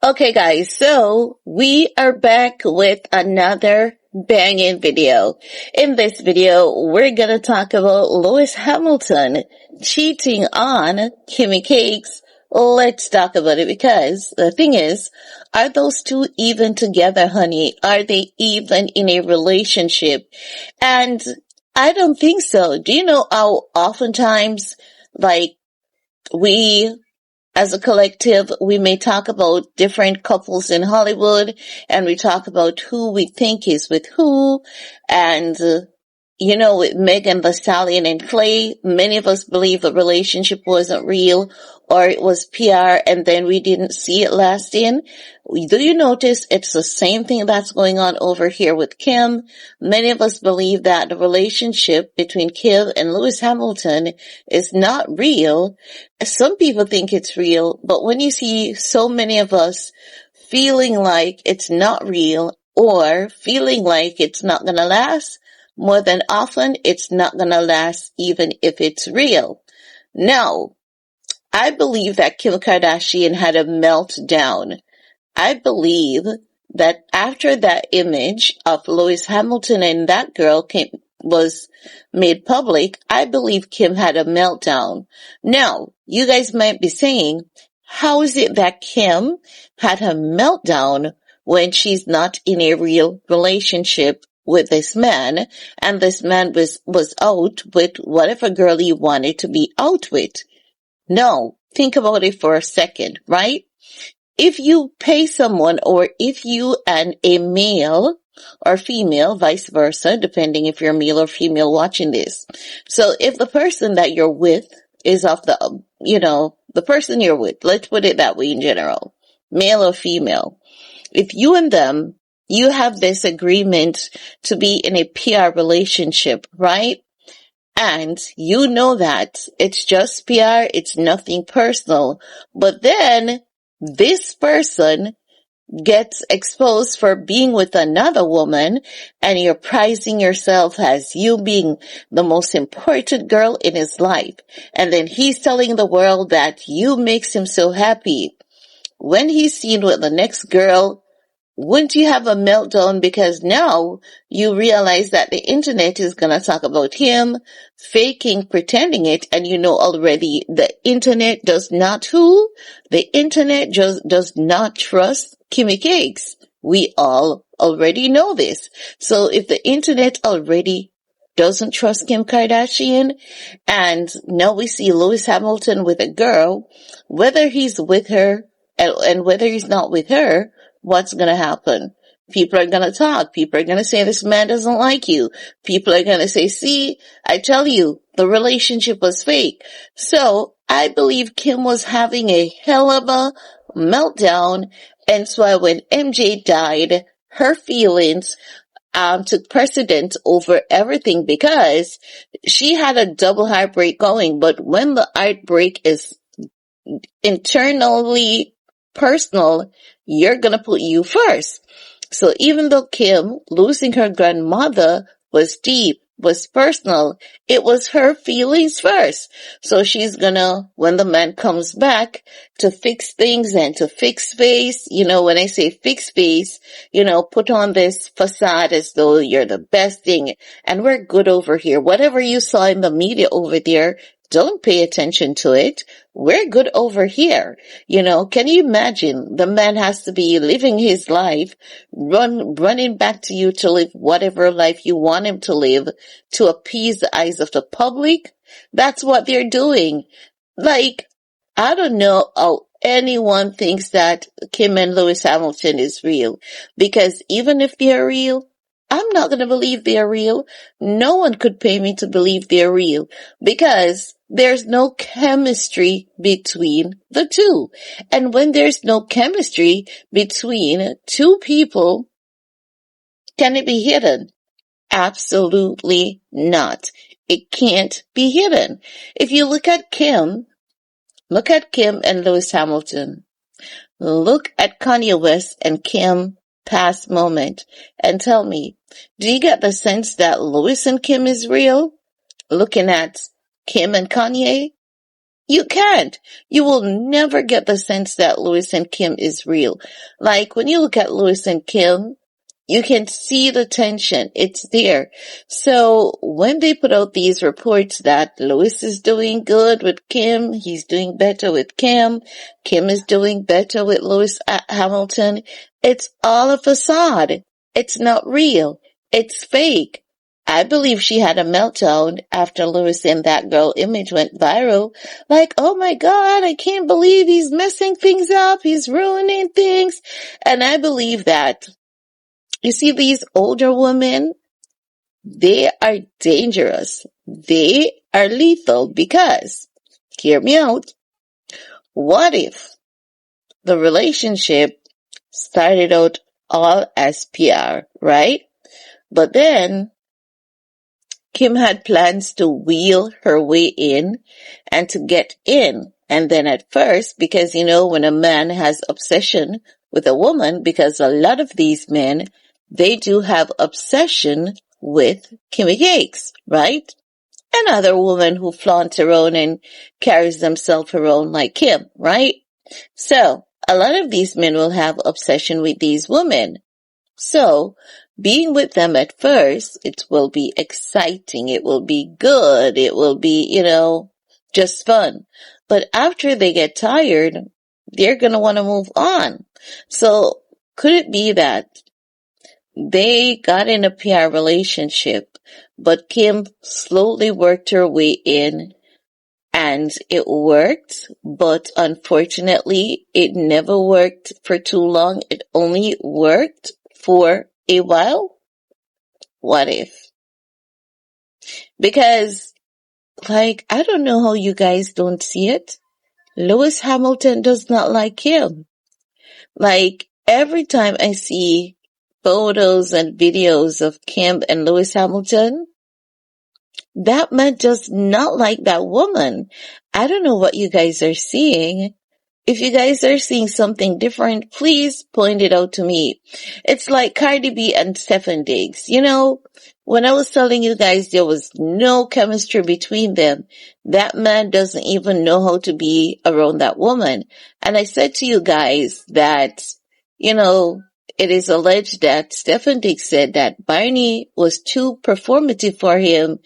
Okay, guys, so we are back with another banging video. In this video, we're gonna talk about Lewis Hamilton cheating on Kimmy Cakes. Let's talk about it because the thing is, are those two even together, honey? Are they even in a relationship? And I don't think so. Do you know how oftentimes, like, we as a collective, we may talk about different couples in Hollywood and we talk about who we think is with who. And, with Megan Thee Stallion and Clay, many of us believe the relationship wasn't real or it was PR and then we didn't see it lasting. Do you notice it's the same thing that's going on over here with Kim? Many of us believe that the relationship between Kim and Lewis Hamilton is not real. Some people think it's real, but when you see so many of us feeling like it's not real or feeling like it's not going to last, more than often it's not going to last even if it's real. Now, I believe that Kim Kardashian had a meltdown. I believe that after that image of Lewis Hamilton and that girl was made public, I believe Kim had a meltdown. Now, you guys might be saying, how is it that Kim had a meltdown when she's not in a real relationship with this man, and this man was out with whatever girl he wanted to be out with? No, think about it for a second, right? If you pay someone or if you and a male or female, vice versa, depending if you're male or female watching this. So if the person that you're with is of the person you're with, let's put it that way in general, male or female. If you and them, you have this agreement to be in a PR relationship, right? And you know that it's just PR, it's nothing personal. But then this person gets exposed for being with another woman and you're prizing yourself as you being the most important girl in his life. And then he's telling the world that you makes him so happy. When he's seen with the next girl, wouldn't you have a meltdown because now you realize that the internet is going to talk about him faking, pretending it, and you know already the internet does not who? The internet just does not trust Kimmy Cakes. We all already know this. So if the internet already doesn't trust Kim Kardashian, and now we see Lewis Hamilton with a girl, whether he's with her and whether he's not with her, what's going to happen? People are going to talk. People are going to say this man doesn't like you. People are going to say, see, I tell you, the relationship was fake. So I believe Kim was having a hell of a meltdown. And so when MJ died, her feelings took precedence over everything because she had a double heartbreak going. But when the heartbreak is internally personal, you're going to put you first. So even though Kim losing her grandmother was deep, was personal, it was her feelings first. So she's gonna, when the man comes back to fix things and to fix face, when I say fix face, put on this facade as though you're the best thing and we're good over here. Whatever you saw in the media over there, don't pay attention to it. We're good over here. Can you imagine the man has to be living his life, running back to you to live whatever life you want him to live to appease the eyes of the public? That's what they're doing. Like, I don't know how anyone thinks that Kim and Lewis Hamilton is real, because even if they're real, I'm not going to believe they're real. No one could pay me to believe they're real because there's no chemistry between the two. And when there's no chemistry between two people, can it be hidden? Absolutely not. It can't be hidden. If you look at Kim and Lewis Hamilton. Look at Kanye West and Kim past moment and tell me, do you get the sense that Lewis and Kim is real? Looking at Kim and Kanye? You can't. You will never get the sense that Louis and Kim is real. Like when you look at Louis and Kim, you can see the tension. It's there. So when they put out these reports that Louis is doing good with Kim, he's doing better with Kim is doing better with Louis Hamilton, it's all a facade. It's not real. It's fake. I believe she had a meltdown after Louis and that girl image went viral. Like, oh my God, I can't believe he's messing things up. He's ruining things. And I believe that. You see, these older women, they are dangerous. They are lethal because, hear me out, what if the relationship started out all as PR, right? But then Kim had plans to wheel her way in and to get in. And then at first, because when a man has obsession with a woman, because a lot of these men, they do have obsession with Kimmy Cakes, right? Another woman who flaunts around and carries themselves around like Kim, right? So, a lot of these men will have obsession with these women. So, being with them at first, it will be exciting, it will be good, it will be, just fun. But after they get tired, they're gonna want to move on. So, could it be that they got in a PR relationship, but Kim slowly worked her way in and it worked, but unfortunately it never worked for too long. It only worked for a while. What if? Because, I don't know how you guys don't see it. Lewis Hamilton does not like him. Every time I see photos and videos of Kim and Lewis Hamilton, that man does not like that woman. I don't know what you guys are seeing. If you guys are seeing something different, please point it out to me. It's like Cardi B and Stephen Diggs. When I was telling you guys there was no chemistry between them, that man doesn't even know how to be around that woman. And I said to you guys that, it is alleged that Stephen Diggs said that Barney was too performative for him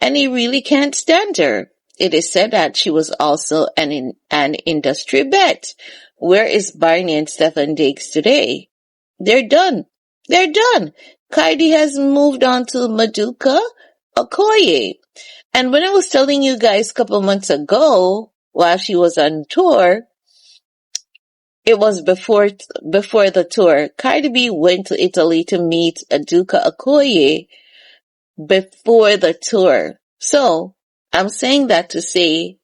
and he really can't stand her. It is said that she was also an industry bet. Where is Barney and Stephen Diggs today? They're done. They're done. Cardi has moved on to Maduka Okoye. And when I was telling you guys a couple months ago, while she was on tour, it was before the tour. Cardi B went to Italy to meet Maduka Okoye before the tour. So, I'm saying that to say,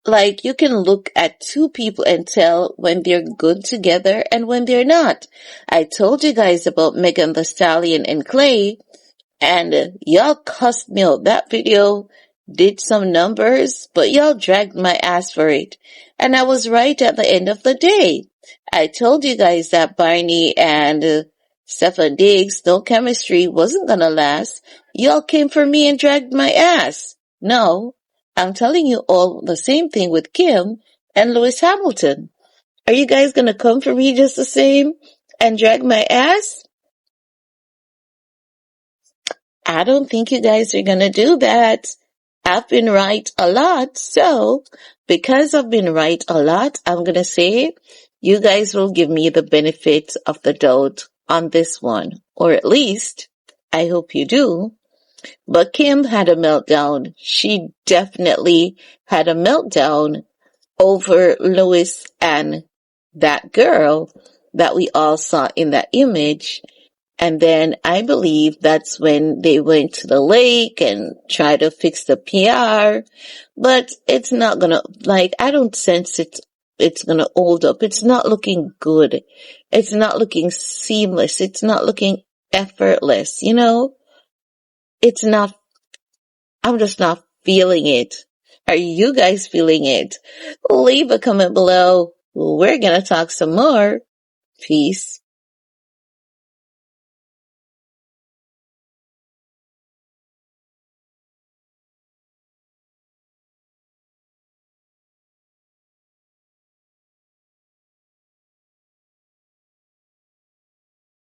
you can look at two people and tell when they're good together and when they're not. I told you guys about Megan Thee Stallion and Clay, and y'all cussed me out. That video did some numbers, but y'all dragged my ass for it. And I was right at the end of the day. I told you guys that Barney and Stephen Diggs, no chemistry, wasn't gonna last. Y'all came for me and dragged my ass. No, I'm telling you all the same thing with Kim and Lewis Hamilton. Are you guys gonna come for me just the same and drag my ass? I don't think you guys are gonna do that. I've been right a lot, so because I've been right a lot, I'm gonna say you guys will give me the benefit of the doubt on this one, or at least I hope you do. But Kim had a meltdown. She definitely had a meltdown over Louis and that girl that we all saw in that image. And then I believe that's when they went to the lake and tried to fix the PR. But it's not gonna, I don't sense it's gonna hold up. It's not looking good. It's not looking seamless. It's not looking effortless, It's not, I'm just not feeling it. Are you guys feeling it? Leave a comment below. We're gonna talk some more. Peace.